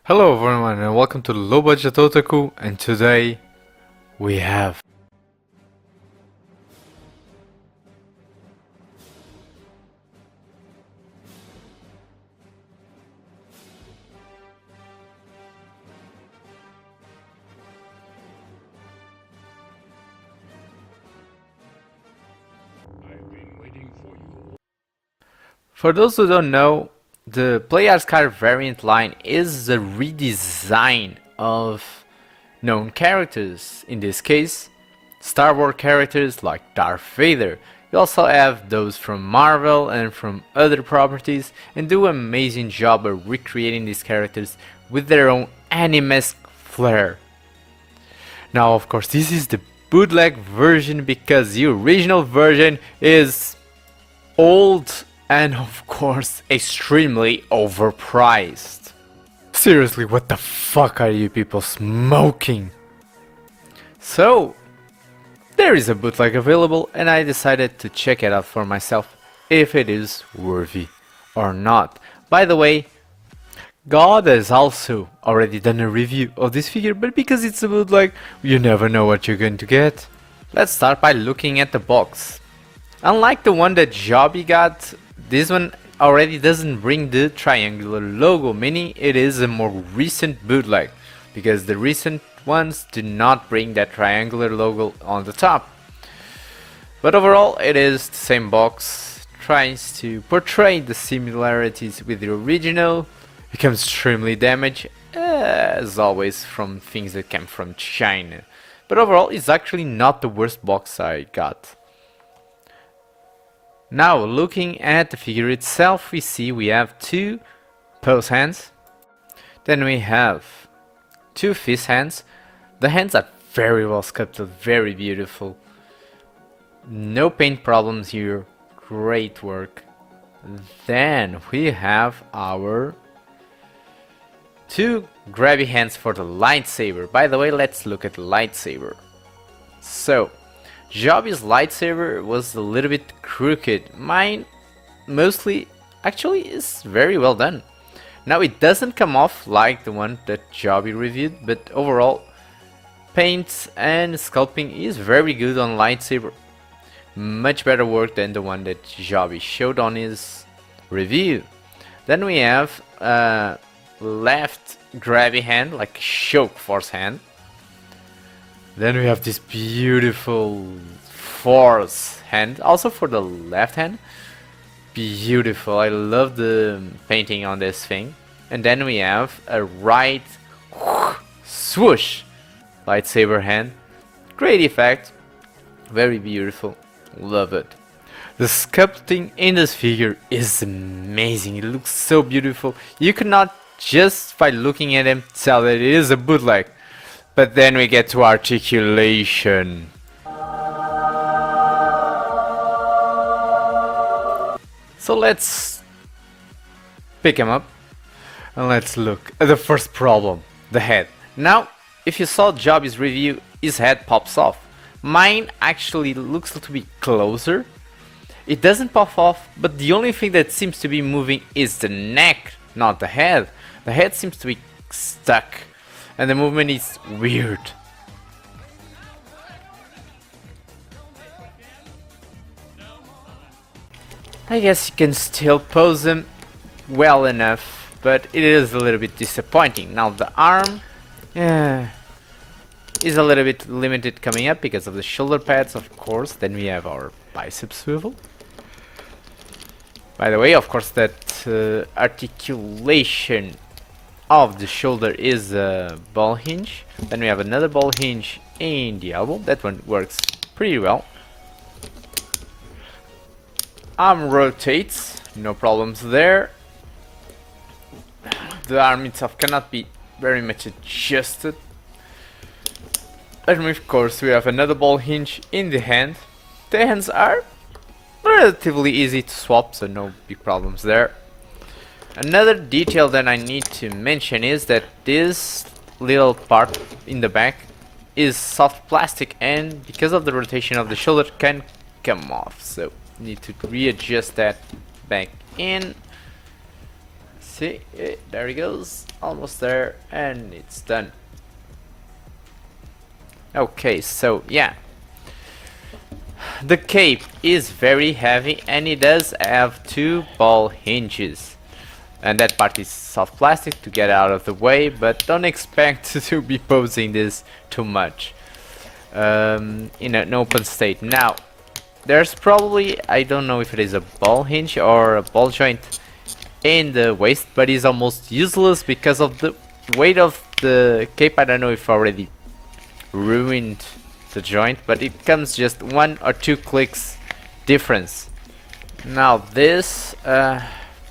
Hello everyone and welcome to Low Budget Otaku, and today we have For those who don't know, the Play As Card variant line is a redesign of known characters. In this case, Star Wars characters like Darth Vader. You also have those from Marvel and from other properties, and do an amazing job of recreating these characters with their own anime-esque flair. Now, of course, this is the bootleg version because the original version is old and of course extremely overpriced. Seriously, what the fuck are you people smoking? So, there is a bootleg available and I decided to check it out for myself if it is worthy or not. By the way, God has also already done a review of this figure, but because it's a bootleg, you never know what you're going to get. Let's start by looking at the box. Unlike the one that Joby got, this one already doesn't bring the triangular logo, meaning it is a more recent bootleg, because the recent ones do not bring that triangular logo on the top. But overall, it is the same box, tries to portray the similarities with the original. Becomes extremely damaged, as always, from things that came from China. But overall, it's actually not the worst box I got. Now, looking at the figure itself, we have two pose hands. Then we have two fist hands. The hands are very well sculpted, very beautiful. No paint problems here, great work. Then we have our two grabby hands for the lightsaber. By the way, let's look at the lightsaber. So, Joby's lightsaber was a little bit crooked. Mine mostly actually is very well done. Now it doesn't come off like the one that Joby reviewed, but overall paint and sculpting is very good on lightsaber. Much better work than the one that Joby showed on his review. Then we have left grabby hand, like Shock Force hand. Then we have this beautiful Force hand, also for the left hand. Beautiful, I love the painting on this thing. And then we have a right swoosh lightsaber hand. Great effect, very beautiful, love it. The sculpting in this figure is amazing, it looks so beautiful. You cannot just by looking at him tell that it is a bootleg. But then we get to articulation. So let's pick him up and let's look at the first problem, the head. Now, if you saw Joby's review, his head pops off. Mine actually looks to be closer. It doesn't pop off, but the only thing that seems to be moving is the neck, not the head. The head seems to be stuck, and the movement is weird. I guess you can still pose them well enough, but it is a little bit disappointing. Now the arm is a little bit limited coming up because of the shoulder pads, of course. Then we have our bicep swivel. By the way, of course, that articulation of the shoulder is a ball hinge. Then we have another ball hinge in the elbow. That one works pretty well. Arm rotates, no problems there. The arm itself cannot be very much adjusted. And of course we have another ball hinge in the hand. The hands are relatively easy to swap, so no big problems there. Another detail that I need to mention is that this little part in the back is soft plastic, and because of the rotation of the shoulder can come off, so need to readjust that back in. See, there he goes, almost there, and it's done. Okay, so yeah, the cape is very heavy and it does have 2 ball hinges, and that part is soft plastic to get out of the way, but don't expect to be posing this too much in an open state. Now there's probably, I don't know if it is a ball hinge or a ball joint in the waist, but it's almost useless because of the weight of the cape. I don't know if already ruined the joint, but it comes just 1 or 2 clicks difference. Now this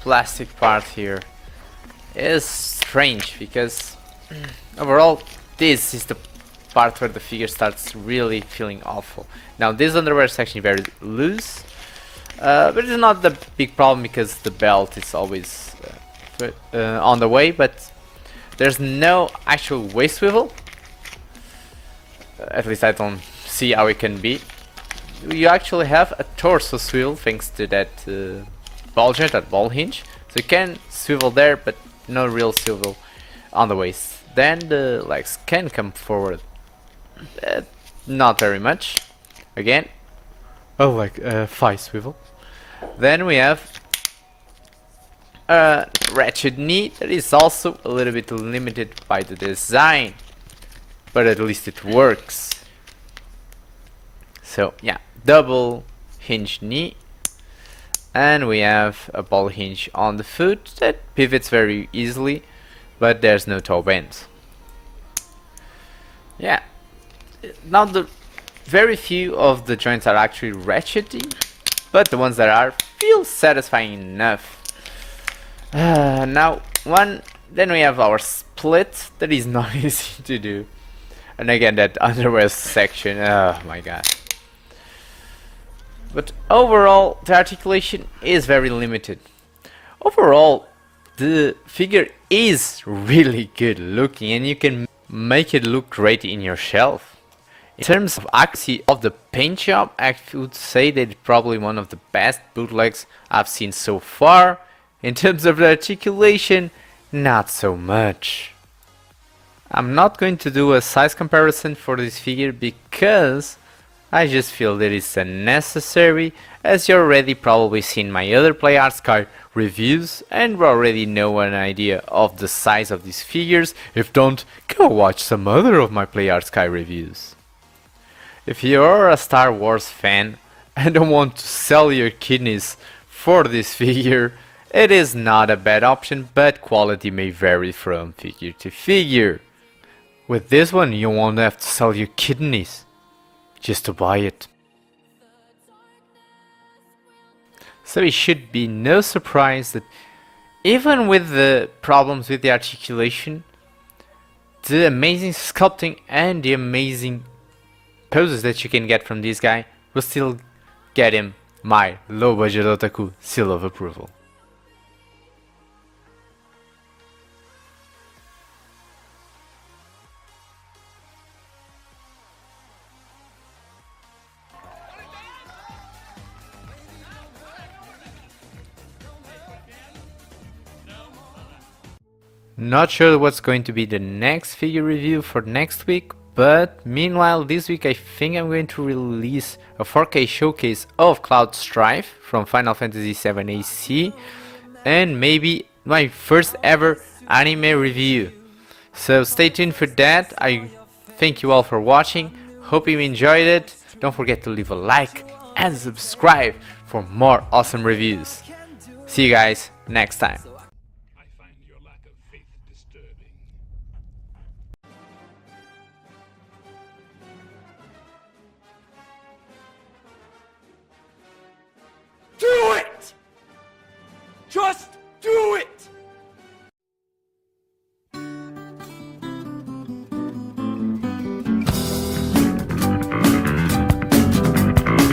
plastic part here is strange because overall this is the part where the figure starts really feeling awful. Now this underwear section is very loose, but it's not the big problem because the belt is always on the way, but there's no actual waist swivel. At least I don't see how it can be. You actually have a torso swivel thanks to that ball joint, that ball hinge, so you can swivel there, but no real swivel on the waist. Then the legs can come forward, not very much. Again, like thigh swivel. Then we have a ratchet knee that is also a little bit limited by the design, but at least it works. So yeah, double hinge knee, and we have a ball hinge on the foot that pivots very easily, but there's no toe bend. Yeah, now the very few of the joints are actually ratchety, but the ones that are feel satisfying enough. Then we have our split that is not easy to do, and again that underwear section, oh my god. But overall the articulation is very limited. Overall the figure is really good looking and you can make it look great in your shelf. In terms of accuracy of the paint job, I would say that it's probably one of the best bootlegs I've seen so far. In terms of the articulation, not so much. I'm not going to do a size comparison for this figure because I just feel that it's unnecessary, as you already probably seen my other PlayArtSky reviews and already know an idea of the size of these figures. If don't, go watch some other of my PlayArtSky reviews. If you're a Star Wars fan and don't want to sell your kidneys for this figure, it is not a bad option, but quality may vary from figure to figure. With this one you won't have to sell your kidneys just to buy it. So it should be no surprise that even with the problems with the articulation, the amazing sculpting and the amazing poses that you can get from this guy will still get him my low budget otaku seal of approval. Not sure what's going to be the next figure review for next week, but meanwhile this week I think I'm going to release a 4K showcase of Cloud Strife from Final Fantasy VII AC and maybe my first ever anime review. So stay tuned for that. I thank you all for watching, hope you enjoyed it. Don't forget to leave a like and subscribe for more awesome reviews. See you guys next time.